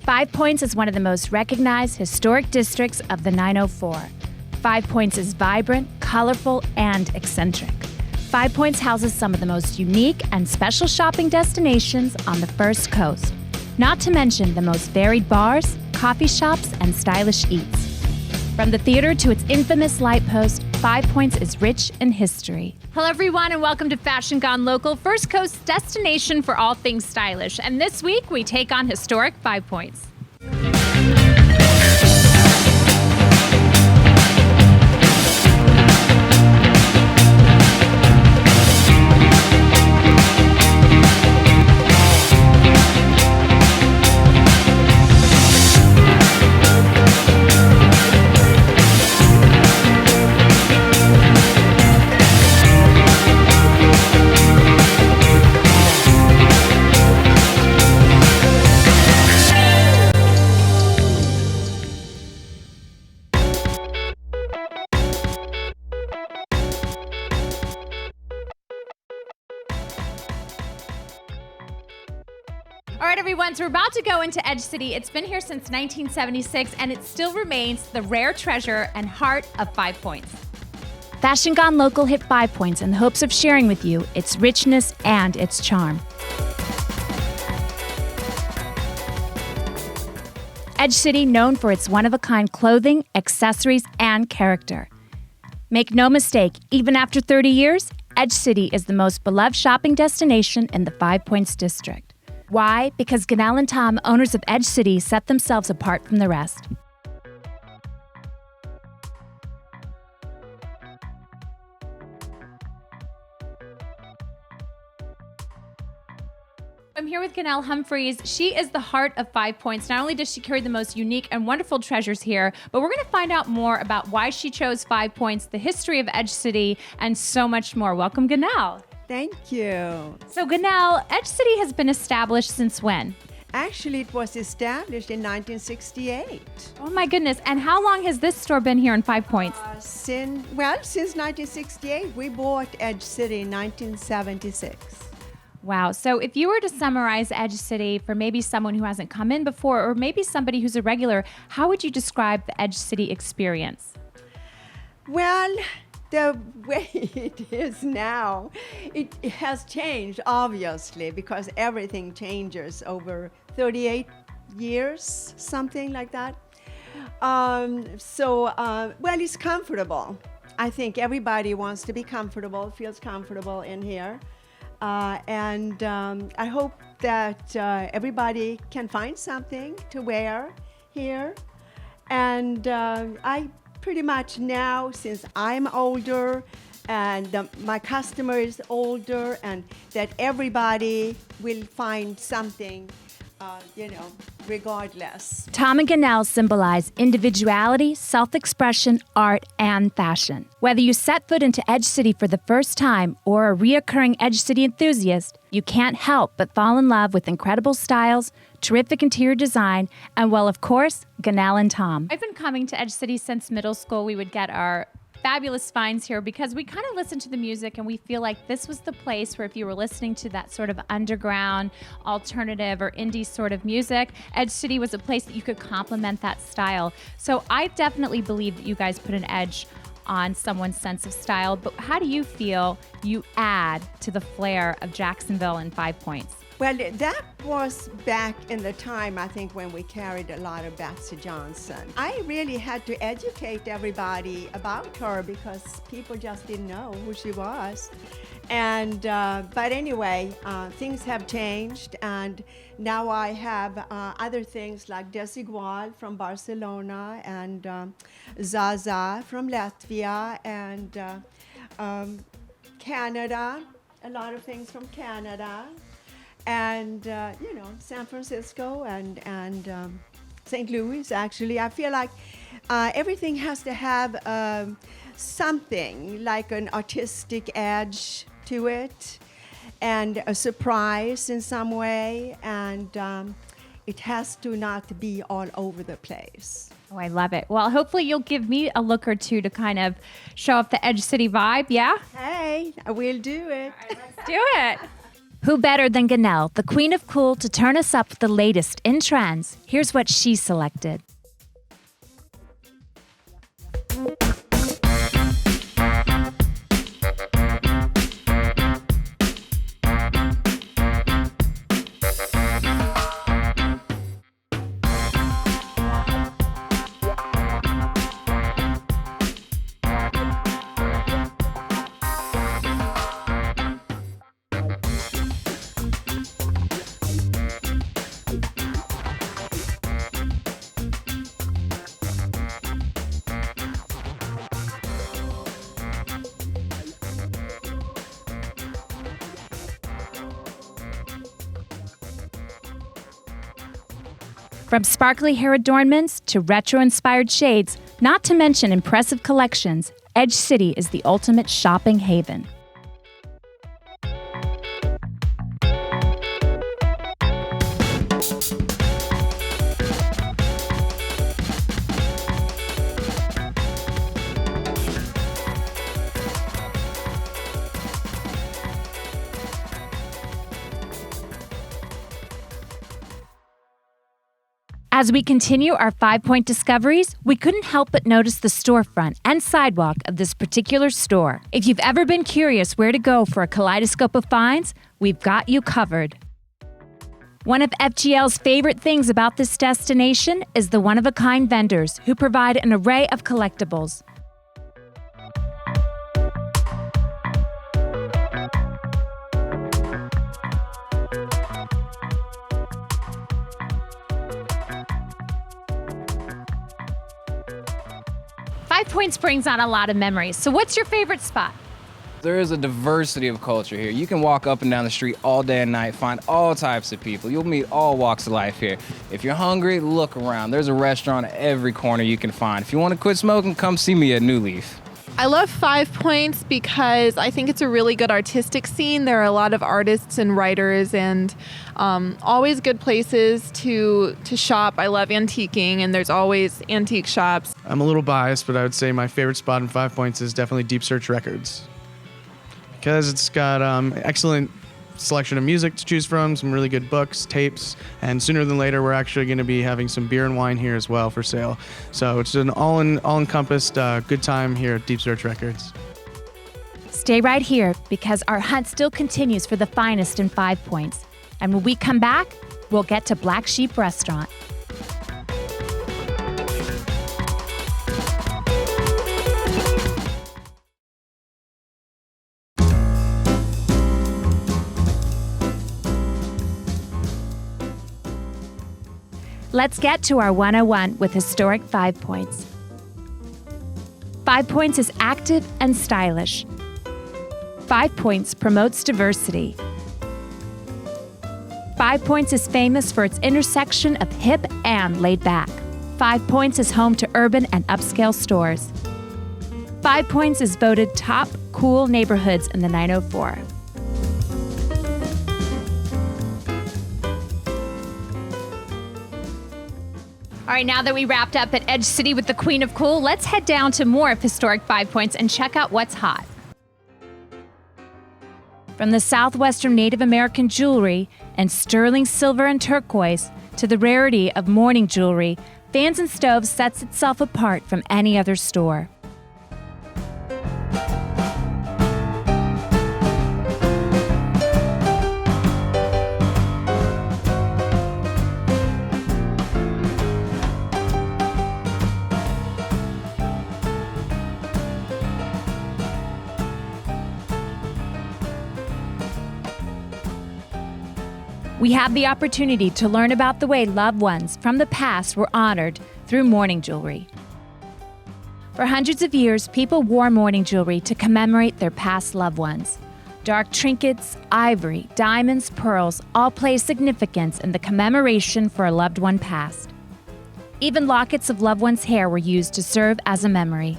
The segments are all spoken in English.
Five Points is one of the most recognized historic districts of the 904. Five Points is vibrant, colorful, and eccentric. Five Points houses some of the most unique and special shopping destinations on the First Coast, not to mention the most varied bars, coffee shops, and stylish eats. From the theater to its infamous light post, Five Points is rich in history. Hello, everyone, and welcome to Fashion Gone Local, First Coast's destination for all things stylish. And this week, we take on historic Five Points. All right, everyone, so we're about to go into Edge City. It's been here since 1976, and it still remains the rare treasure and heart of Five Points. Fashion Gone Local hit Five Points in the hopes of sharing with you its richness and its charm. Edge City, known for its one-of-a-kind clothing, accessories, and character. Make no mistake, even after 30 years, Edge City is the most beloved shopping destination in the Five Points district. Why? Because Ganelle and Tom, owners of Edge City, set themselves apart from the rest. I'm here with Ganelle Humphreys. She is the heart of Five Points. Not only does she carry the most unique and wonderful treasures here, but we're going to find out more about why she chose Five Points, the history of Edge City, and so much more. Welcome, Ganelle. Thank you. So, Ganelle, Edge City has been established since when? Actually, it was established in 1968. Oh my goodness. And how long has this store been here in Five Points? Since 1968. We bought Edge City in 1976. Wow. So if you were to summarize Edge City for maybe someone who hasn't come in before, or maybe somebody who's a regular, how would you describe the Edge City experience? Well, the way it is now, it has changed, obviously, because everything changes over 38 years, something like that. Well, it's comfortable. I think everybody wants to be comfortable, feels comfortable in here. I hope that everybody can find something to wear here. And I pretty much now, since I'm older and my customer is older, and that everybody will find something, regardless. Tom and Ganelle symbolize individuality, self-expression, art, and fashion. Whether you set foot into Edge City for the first time or a reoccurring Edge City enthusiast, you can't help but fall in love with incredible styles, terrific interior design, and, well, of course, Ganelle and Tom. I've been coming to Edge City since middle school. We would get our fabulous finds here because we kind of listen to the music and we feel like this was the place where if you were listening to that sort of underground, alternative, or indie sort of music, Edge City was a place that you could complement that style. So I definitely believe that you guys put an edge on someone's sense of style, but how do you feel you add to the flair of Jacksonville and Five Points? Well, that was back in the time, I think, when we carried a lot of Betsy Johnson. I really had to educate everybody about her because people just didn't know who she was. But anyway, things have changed, and now I have other things like Desigual from Barcelona and Zaza from Latvia and Canada, a lot of things from Canada. And San Francisco and St. Louis, actually. I feel like everything has to have something like an artistic edge to it and a surprise in some way, and it has to not be all over the place. Oh, I love it. Well, hopefully you'll give me a look or two to kind of show off the Edge City vibe, yeah? Hey, I will do it. All right, let's do it. Who better than Ganelle, the queen of cool, to turn us up with the latest in trends? Here's what she selected. From sparkly hair adornments to retro-inspired shades, not to mention impressive collections, Edge City is the ultimate shopping haven. As we continue our 5-point discoveries, we couldn't help but notice the storefront and sidewalk of this particular store. If you've ever been curious where to go for a kaleidoscope of finds, we've got you covered. One of FGL's favorite things about this destination is the one-of-a-kind vendors who provide an array of collectibles. Five Points brings on a lot of memories. So what's your favorite spot? There is a diversity of culture here. You can walk up and down the street all day and night, find all types of people. You'll meet all walks of life here. If you're hungry, look around. There's a restaurant at every corner you can find. If you want to quit smoking, come see me at New Leaf. I love 5 Points because I think it's a really good artistic scene. There are a lot of artists and writers and always good places to shop. I love antiquing, and there's always antique shops. I'm a little biased, but I would say my favorite spot in 5 Points is definitely Deep Search Records, because it's got excellent selection of music to choose from, some really good books, tapes, and sooner than later we're actually going to be having some beer and wine here as well for sale. So it's an all-encompassed good time here at Deep Search Records. Stay right here because our hunt still continues for the finest in 5 Points. And when we come back, we'll get to Black Sheep Restaurant. Let's get to our 101 with historic 5 Points. 5 Points is active and stylish. 5 Points promotes diversity. 5 Points is famous for its intersection of hip and laid back. 5 Points is home to urban and upscale stores. 5 Points is voted top cool neighborhoods in the 904. All right, now that we wrapped up at Edge City with the Queen of Cool, let's head down to more of historic 5 Points and check out what's hot. From the Southwestern Native American jewelry and sterling silver and turquoise to the rarity of mourning jewelry, Fans and Stoves sets itself apart from any other store. We have the opportunity to learn about the way loved ones from the past were honored through mourning jewelry. For hundreds of years, people wore mourning jewelry to commemorate their past loved ones. Dark trinkets, ivory, diamonds, pearls all play significance in the commemoration for a loved one passed. Even lockets of loved one's hair were used to serve as a memory.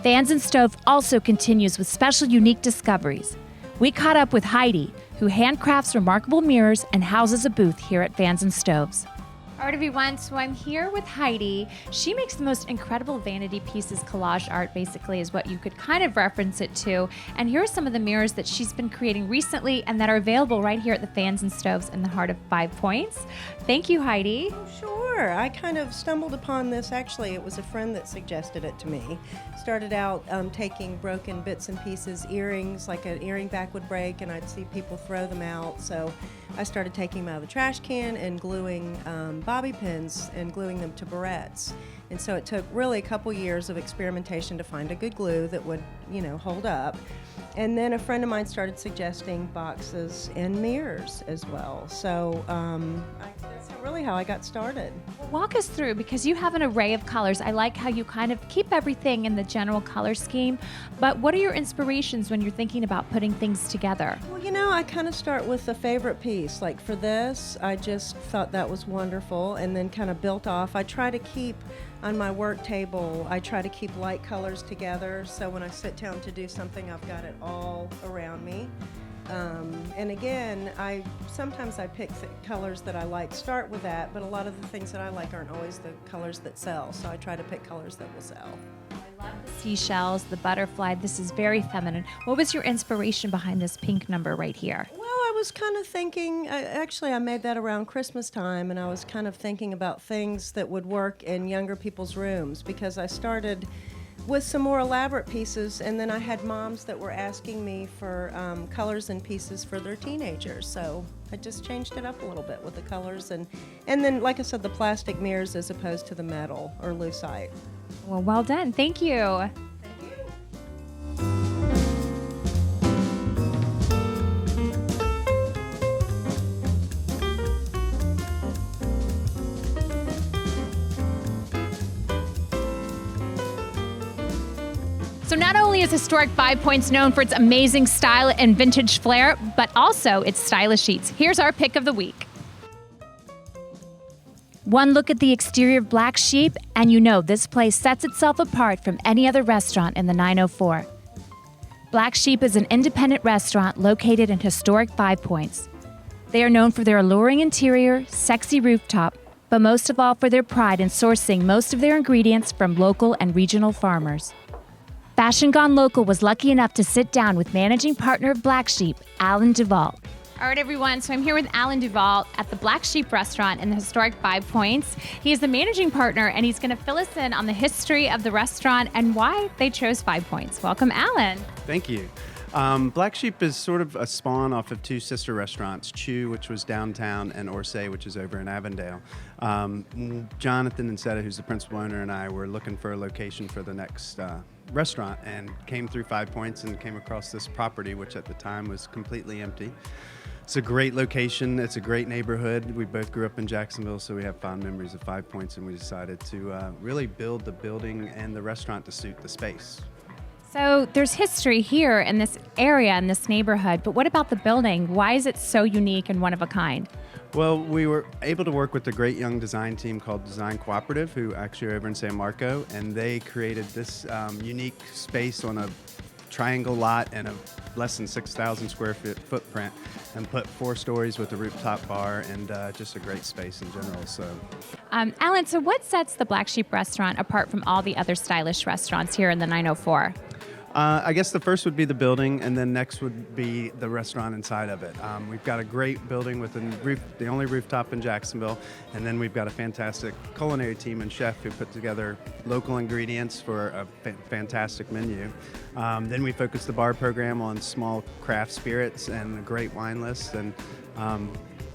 Fans and Stove also continues with special unique discoveries. We caught up with Heidi, who handcrafts remarkable mirrors and houses a booth here at Fans and Stoves. All right, everyone, so I'm here with Heidi. She makes the most incredible vanity pieces. Collage art, basically, is what you could kind of reference it to. And here are some of the mirrors that she's been creating recently and that are available right here at the Fans and Stoves in the heart of 5 Points. Thank you, Heidi. Sure. I kind of stumbled upon this. Actually, it was a friend that suggested it to me. Started out taking broken bits and pieces, earrings, like an earring back would break, and I'd see people throw them out. So I started taking them out of the trash can and gluing bobby pins and gluing them to barrettes. And so it took really a couple years of experimentation to find a good glue that would, hold up. And then a friend of mine started suggesting boxes and mirrors as well. So that's really how I got started. Walk us through, because you have an array of colors. I like how you kind of keep everything in the general color scheme, but what are your inspirations when you're thinking about putting things together? Well, I kind of start with a favorite piece. Like for this, I just thought that was wonderful and then kind of built off. I try to keep on my work table, I try to keep light colors together, so when I sit down to do something, I've got it all around me. And again, sometimes I pick colors that I like, start with that, but a lot of the things that I like aren't always the colors that sell, so I try to pick colors that will sell. I love the seashells, the butterfly. This is very feminine. What was your inspiration behind this pink number right here? Well, I was kind of thinking, I made that around Christmas time, and I was kind of thinking about things that would work in younger people's rooms, because I started with some more elaborate pieces, and then I had moms that were asking me for colors and pieces for their teenagers, so I just changed it up a little bit with the colors, and then, like I said, the plastic mirrors as opposed to the metal or lucite. Well done. Thank you. So not only is Historic 5 Points known for its amazing style and vintage flair, but also its stylish sheets. Here's our pick of the week. One look at the exterior of Black Sheep, and you know this place sets itself apart from any other restaurant in the 904. Black Sheep is an independent restaurant located in historic 5 Points. They are known for their alluring interior, sexy rooftop, but most of all for their pride in sourcing most of their ingredients from local and regional farmers. Fashion Gone Local was lucky enough to sit down with managing partner of Black Sheep, Alan Duvall. All right, everyone, so I'm here with Alan Duvall at the Black Sheep restaurant in the historic 5 Points. He is the managing partner, and he's going to fill us in on the history of the restaurant and why they chose 5 Points. Welcome, Alan. Thank you. Black Sheep is sort of a spawn off of 2 sister restaurants, Chew, which was downtown, and Orsay, which is over in Avondale. Jonathan and Seta, who's the principal owner, and I were looking for a location for the next restaurant and came through 5 Points and came across this property, which at the time was completely empty. It's a great location. It's a great neighborhood. We both grew up in Jacksonville, so we have fond memories of 5 Points, and we decided to really build the building and the restaurant to suit the space. So there's history here in this area, in this neighborhood, but what about the building? Why is it so unique and one of a kind? Well, we were able to work with a great young design team called Design Cooperative, who actually are over in San Marco, and they created this unique space on a triangle lot and a less than 6,000 square foot footprint, and put 4 stories with a rooftop bar and just a great space in general. So, Alan, so what sets the Black Sheep restaurant apart from all the other stylish restaurants here in the 904? I guess the first would be the building, and then next would be the restaurant inside of it. We've got a great building with the only rooftop in Jacksonville, and then we've got a fantastic culinary team and chef who put together local ingredients for a fantastic menu. Then we focus the bar program on small craft spirits and a great wine list, and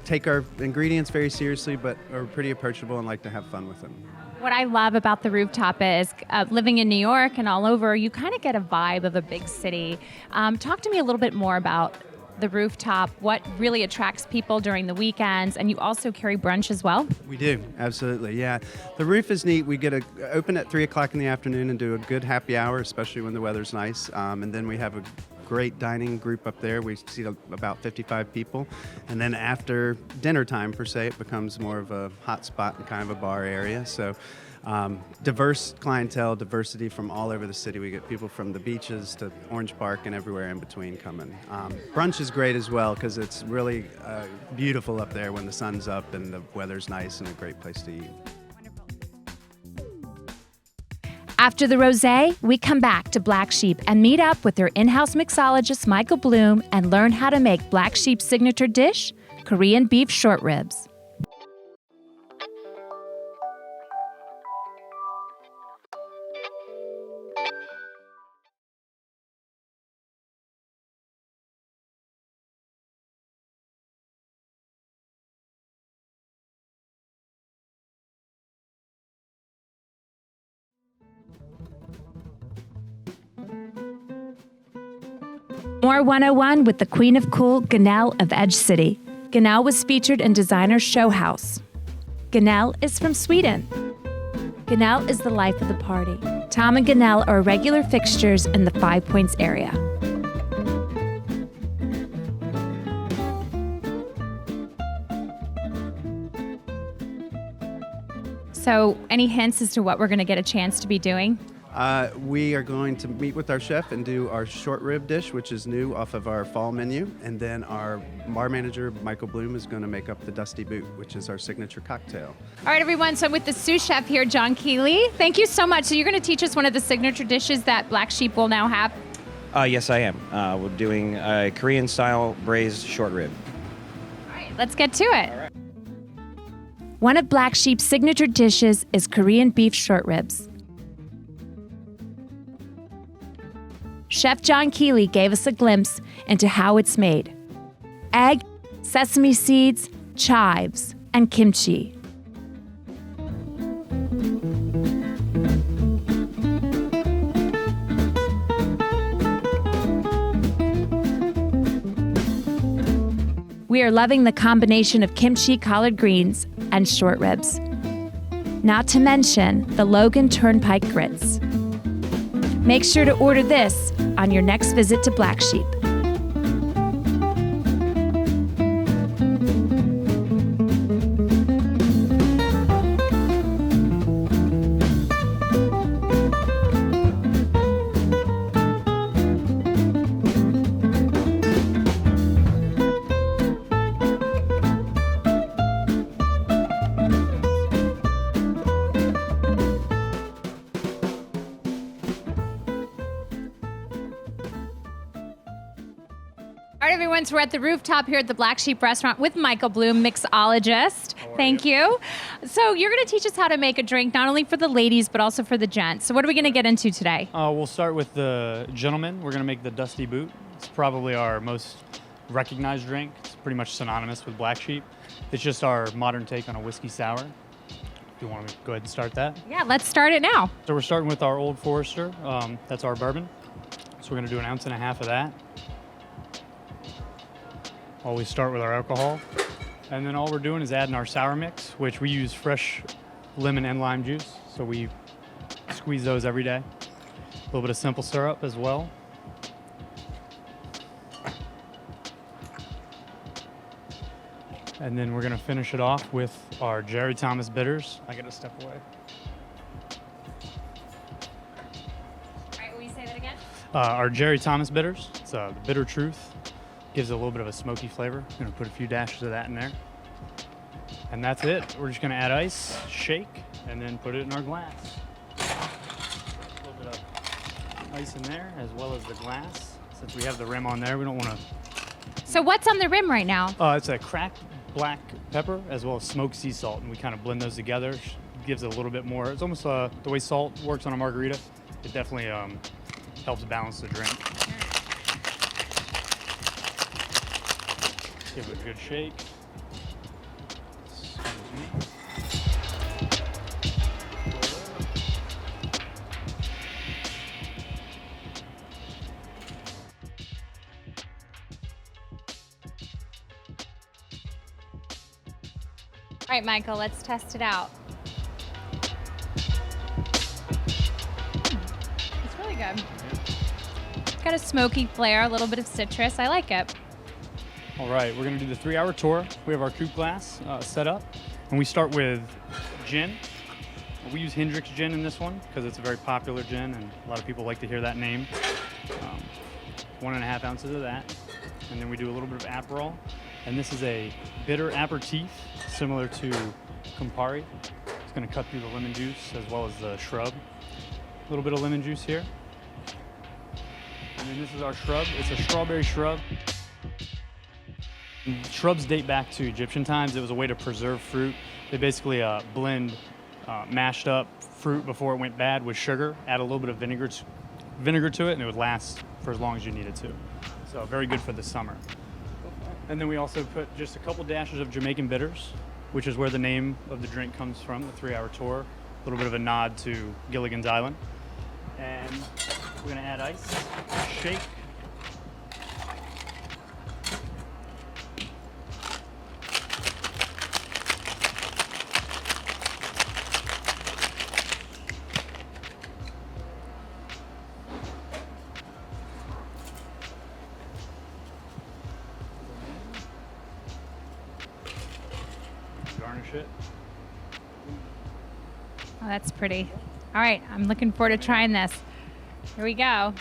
take our ingredients very seriously, but are pretty approachable and like to have fun with them. What I love about the rooftop is living in New York and all over, you kind of get a vibe of a big city. Talk to me a little bit more about the rooftop, what really attracts people during the weekends, and you also carry brunch as well? We do, absolutely, yeah. The roof is neat. We get open at 3 o'clock in the afternoon and do a good happy hour, especially when the weather's nice, and then we have a great dining group up there. We seat about 55 people. And then after dinner time, per se, it becomes more of a hot spot and kind of a bar area. So Diverse clientele, diversity from all over the city. We get people from the beaches to Orange Park and everywhere in between coming. Brunch is great as well because it's really beautiful up there when the sun's up and the weather's nice and a great place to eat. After the rosé, we come back to Black Sheep and meet up with their in-house mixologist, Michael Bloom, and learn how to make Black Sheep's signature dish, Korean beef short ribs. More 101 with the Queen of Cool, Ganelle of Edge City. Ganelle was featured in designer Show House. Ganelle is from Sweden. Ganelle is the life of the party. Tom and Ganelle are regular fixtures in the 5 Points area. So, any hints as to what we're going to get a chance to be doing? We are going to meet with our chef and do our short rib dish, which is new off of our fall menu. And then our bar manager, Michael Bloom, is going to make up the Dusty Boot, which is our signature cocktail. All right, everyone. So I'm with the sous chef here, John Keeley. Thank you so much. So you're going to teach us one of the signature dishes that Black Sheep will now have? Yes, I am. We're doing a Korean-style braised short rib. All right, let's get to it. One of Black Sheep's signature dishes is Korean beef short ribs. Chef John Keeley gave us a glimpse into how it's made. Egg, sesame seeds, chives, and kimchi. We are loving the combination of kimchi, collard greens, and short ribs. Not to mention the Logan Turnpike grits. Make sure to order this on your next visit to Black Sheep. All right, everyone, so we're at the rooftop here at the Black Sheep restaurant with Michael Bloom, mixologist. Thank you. So you're going to teach us how to make a drink, not only for the ladies, but also for the gents. So what are we going to get into today? We'll start with the gentleman. We're going to make the Dusty Boot. It's probably our most recognized drink. It's pretty much synonymous with Black Sheep. It's just our modern take on a whiskey sour. Do you want to go ahead and start that? Yeah, let's start it now. So we're starting with our Old Forester. That's our bourbon. So we're going to do 1.5 ounces of that. Always start with our alcohol. And then all we're doing is adding our sour mix, which we use fresh lemon and lime juice. So we squeeze those every day. A little bit of simple syrup as well. And then we're gonna finish it off with our Jerry Thomas bitters. I gotta step away. All right, will you say that again? Our Jerry Thomas bitters. It's the Bitter Truth. Gives a little bit of a smoky flavor. I'm gonna put a few dashes of that in there. And that's it. We're just gonna add ice, shake, and then put it in our glass. A little bit of ice in there as well as the glass. Since we have the rim on there, we don't wanna... So what's on the rim right now? It's a cracked black pepper as well as smoked sea salt, and we kind of blend those together. Gives it a little bit more. It's almost the way salt works on a margarita. It definitely helps balance the drink. Give it a good shake. All right, Michael, let's test it out. It's really good. It's got a smoky flair, a little bit of citrus. I like it. All right, we're gonna do the 3-hour tour. We have our coupe glass set up, and we start with gin. We use Hendrick's gin in this one because it's a very popular gin and a lot of people like to hear that name. 1.5 ounces of that. And then we do a little bit of Aperol. And this is a bitter aperitif similar to Campari. It's going to cut through the lemon juice as well as the shrub. A little bit of lemon juice here. And then this is our shrub. It's a strawberry shrub. And shrubs date back to Egyptian times. It was a way to preserve fruit. They basically blend mashed up fruit before it went bad with sugar, add a little bit of vinegar to it, and it would last for as long as you needed to. So very good for the summer. And then we also put just a couple dashes of Jamaican bitters, which is where the name of the drink comes from, the 3-hour tour. A little bit of a nod to Gilligan's Island. And we're gonna add ice, shake. Garnish it. Oh, that's pretty. All right, I'm looking forward to trying this. Here we go.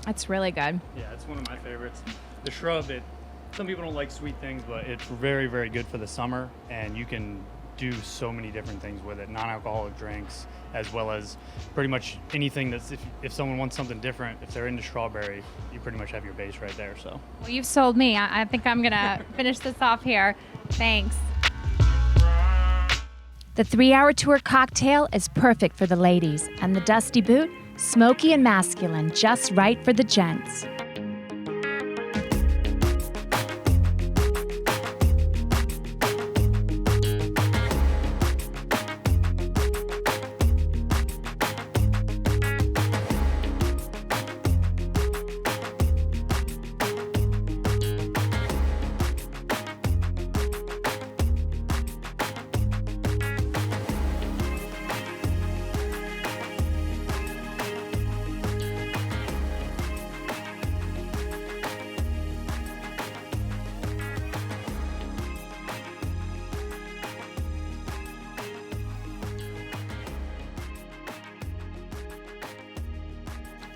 That's really good. Yeah, it's one of my favorites. The shrub, some people don't like sweet things, but it's very, very good for the summer, and you can do so many different things with it. Non-alcoholic drinks, as well as pretty much anything that's, if someone wants something different, if they're into strawberry, you pretty much have your base right there. So. Well, you've sold me. I think I'm gonna finish this off here. Thanks. The 3-hour tour cocktail is perfect for the ladies, and the Dusty Boot, smoky and masculine, just right for the gents.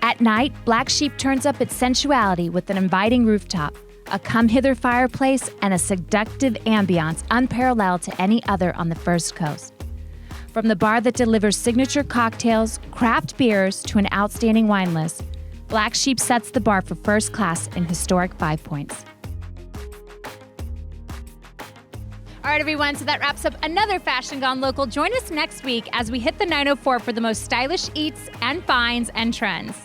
At night, Black Sheep turns up its sensuality with an inviting rooftop, a come-hither fireplace, and a seductive ambiance unparalleled to any other on the First Coast. From the bar that delivers signature cocktails, craft beers, to an outstanding wine list, Black Sheep sets the bar for first class in historic 5 Points. All right, everyone, so that wraps up another Fashion Gone Local. Join us next week as we hit the 904 for the most stylish eats and finds and trends.